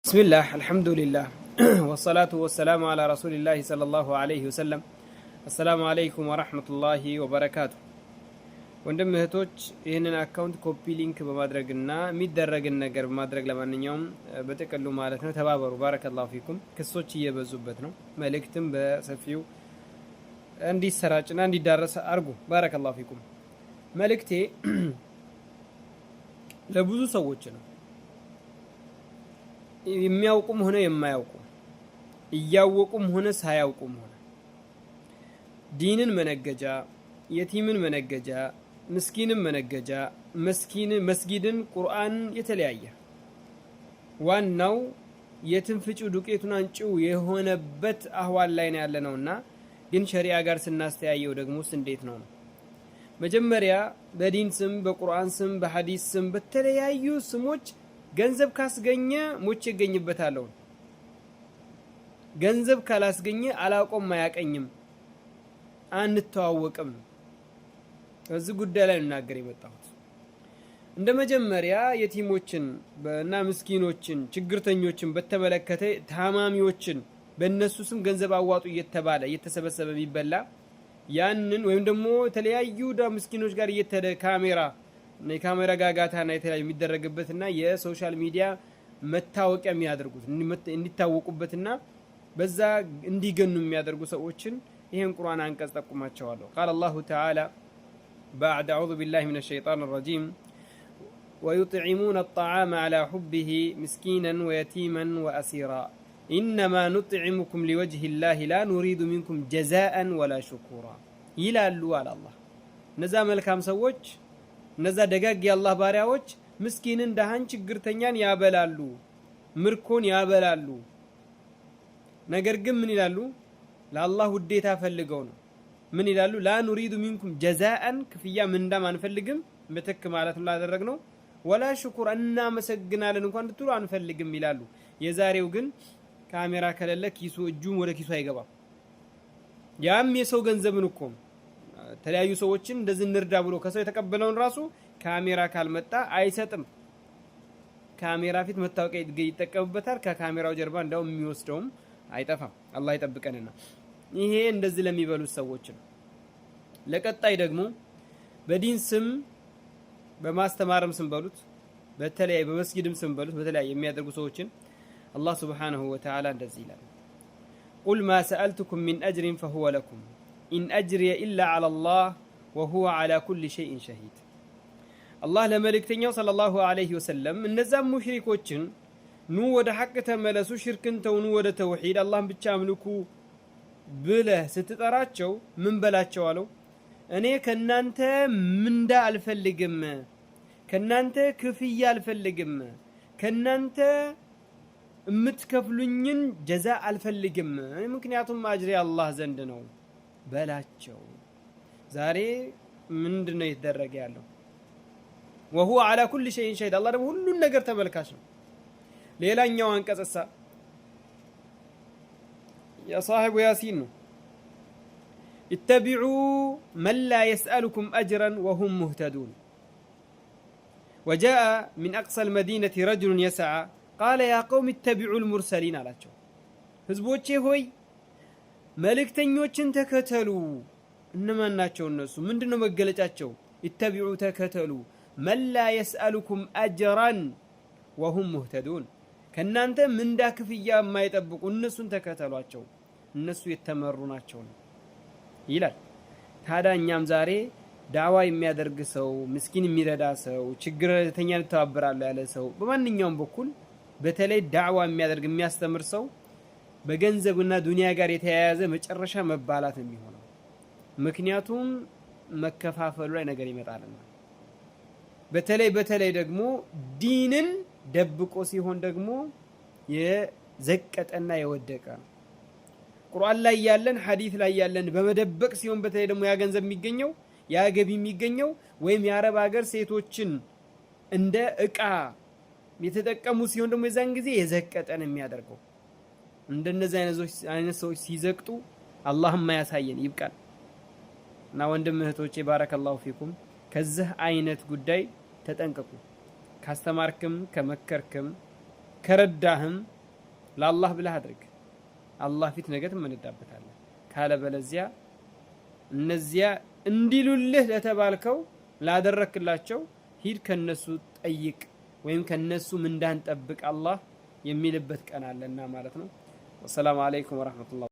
بسم الله الحمد لله والصلاة والسلام على رسول الله صلى الله عليه وسلم السلام عليكم ورحمة الله وبركاته ወንድም እህቶች ይህንን አካውንት ኮፒ ሊንክ በማድረግና የሚደረግን ነገር በማድረግ ለማንኛውም በጥቅሉ ማለት ነው ተባበሩ። ባረከላሁ ፊኩም። ክሶች እየበዙበት ነው። መልእክትም በሰፊው እንዲሰራጭና እንዲዳረስ አርጉ። ባረከላሁ ፊኩም። መልእክቴ ለብዙ ሰዎች ነው። የሚያውቁም ሆነ የማያውቁ እያወቁም ሆነ ሳያውቁም ሆነ ዲንን መነገጃ፣ የቲምን መነገጃ፣ ምስኪንን መነገጃ፣ መስጊድን፣ ቁርአን የተለያየ ዋናው የትንፍጩ ዱቄቱን አንጪው የሆነበት አህዋል ላይ ነው ያለነውና ግን ሸሪዓ ጋር ስናስተያየው ደግሞስ እንዴት ነው? መጀመሪያ በዲን ስም፣ በቁርአን ስም፣ በሐዲስ ስም በተለያዩ ስሞች ገንዘብ ካስገኘ ሞቼ ይገኝበታለሁ። ገንዘብ ካላስገኘ አላቆም አያቀኝም፣ አንተዋወቅም። በዚህ ጉዳይ ላይ እናገር የመጣሁት እንደ መጀመሪያ የቲሞችን እና ምስኪኖችን ችግርተኞችን በተመለከተ ታማሚዎችን በእነሱ ስም ገንዘብ አዋጡ እየተባለ እየተሰበሰበ ቢበላ ያንን ወይም ደግሞ የተለያዩ ምስኪኖች ጋር የካሜራ ጋጋታና የተለያዩ የሚደረግበትና የሶሻል ሚዲያ መታወቂያ የሚያደርጉት እንዲታወቁበትና በዛ እንዲገኑ የሚያደርጉ ሰዎችን ይሄን ቁርአን አንቀጽ ጠቁማቸዋለሁ። قال الله تعالى بعد أعوذ بالله من الشيطان الرجيم ويطعمون الطعام على حبه مسكينا ويتيما وأسيرا إنما نطعمكم لوجه الله لا نريد منكم جزاء ولا شكورا ይላሉ አለ አላህ። እነዛ መልካም ሰዎች እነዛ ደጋግ የአላህ ባሪያዎች ምስኪንን፣ ደሃን፣ ችግርተኛን ያበላሉ፣ ምርኮን ያበላሉ። ነገር ግን ምን ይላሉ? ለአላህ ውዴታ ፈልገው ነው። ምን ይላሉ? ላ ኑሪዱ ሚንኩም ጀዛአን፣ ክፍያ ምንዳም አንፈልግም፣ ምትክ ማለት ነው ላደረግነው፣ ወላ ሽኩር፣ እናመሰግናለን እንኳን እንድትሉ አንፈልግም ይላሉ። የዛሬው ግን ካሜራ ከሌለ ኪሱ እጁም ወደ ኪሱ አይገባም። ያም የሰው ገንዘብን እኮ ተለያዩ ሰዎችን እንደዚህ እንርዳ ብሎ ከሰው የተቀበለውን ራሱ ካሜራ ካልመጣ አይሰጥም። ካሜራ ፊት መታወቂያ ይጠቀምበታል። ከካሜራው ጀርባ እንደው የሚወስደውም አይጠፋም። አላህ ይጠብቀንና ይሄ እንደዚህ ለሚበሉት ሰዎች ነው። ለቀጣይ ደግሞ በዲን ስም በማስተማርም ስም በሉት፣ በተለያየ በመስጊድም ስም በሉት፣ በተለያየ የሚያደርጉ ሰዎችን አላህ ሱብሓነሁ ወተዓላ እንደዚህ ይላል፣ ቁል ማ ሰአልቱኩም ሚን አጅሪን ፈሁወ ለኩም ኢን አጅሪየ ኢላ ዐላ አላህ ወሁወ ዐላ ኩሊ ሸይኢን ሸሂድ። አላህ ለመልእክተኛው ሰለላሁ ዐለይሂ ወሰለም እነዛም ሙሽሪኮችን ኑ ወደ ሐቅ ተመለሱ፣ ሽርክን ተውኑ፣ ወደ ተውሂድ አላህን ብቻ አምልኩ ብለህ ስትጠራቸው ምን በላቸው አለው? እኔ ከናንተ ምንዳ አልፈልግም፣ ከናንተ ክፍያ አልፈልግም፣ ከናንተ የምትከፍሉኝን ጀዛ አልፈልግም፣ ምክንያቱም አጅሬ አላህ ዘንድ ነው በላቸው። ዛሬ ምንድነው የተደረገ ያለው? ወሁወ ዐላ ኩሊ ሸይኢን ሸሂድ፣ አላህ ደግሞ ሁሉን ነገር ተመልካች ነው። ሌላኛው አንቀጽሳ የሳሒቡ ያሲን ነው። ኢተቢዑ መን ላ የስአሉኩም አጅረን ወሁም ሙህተዱን ወጃአ ሚን አቅሰል መዲነቲ ረጅሉን የስዓ ቃለ ያ ቀውም ኢተቢዑ ልሙርሰሊን አላቸው። ህዝቦቼ ሆይ መልእክተኞችን ተከተሉ። እነማን ናቸው እነሱ? ምንድነው መገለጫቸው? ኢተቢዑ ተከተሉ፣ መን ላ የስአሉኩም አጅራን ወሁም ሙህተዱን፣ ከናንተ ምንዳ ክፍያ የማይጠብቁ እነሱን ተከተሏቸው፣ እነሱ የተመሩ ናቸው ይላል። ታዲያ እኛም ዛሬ ዳዕዋ የሚያደርግ ሰው፣ ምስኪን የሚረዳ ሰው፣ ችግረተኛን ተባበራለሁ ያለ ሰው በማንኛውም በኩል በተለይ ዳዕዋ የሚያደርግ የሚያስተምር ሰው በገንዘብና ዱንያ ጋር የተያያዘ መጨረሻ መባላት ነው የሚሆነው። ምክንያቱም መከፋፈሉ ላይ ነገር ይመጣልና በተለይ ደግሞ ዲንን ደብቆ ሲሆን ደግሞ የዘቀጠና የወደቀ ነው። ቁርአን ላይ ያለን ሐዲስ ላይ ያለን በመደበቅ ሲሆን በተለይ ደግሞ ያ ገንዘብ የሚገኘው ያ ገቢ የሚገኘው ወይም የአረብ ሀገር ሴቶችን እንደ እቃ የተጠቀሙ ሲሆን ደግሞ የዛን ጊዜ የዘቀጠን የሚያደርገው እንደነዚህ አይነት ሰዎች ሲዘቅጡ አላህም ያሳየን ይብቃል። እና ወንድም እህቶቼ ባረከላሁ ፊኩም ከዚህ አይነት ጉዳይ ተጠንቀቁ። ካስተማርክም ከመከርክም ከረዳህም ለአላህ ብለህ አድርግ። አላህ ፊት ነገ ትመነዳበታለህ። ካለበለዚያ እነዚያ እንዲሉልህ ለተባልከው ላደረክላቸው ሂድ ከነሱ ጠይቅ ወይም ከነሱ ምንዳን ጠብቅ አላህ የሚልበት ቀን አለና ማለት ነው። ወሰላሙ አለይኩም ወራህመቱላህ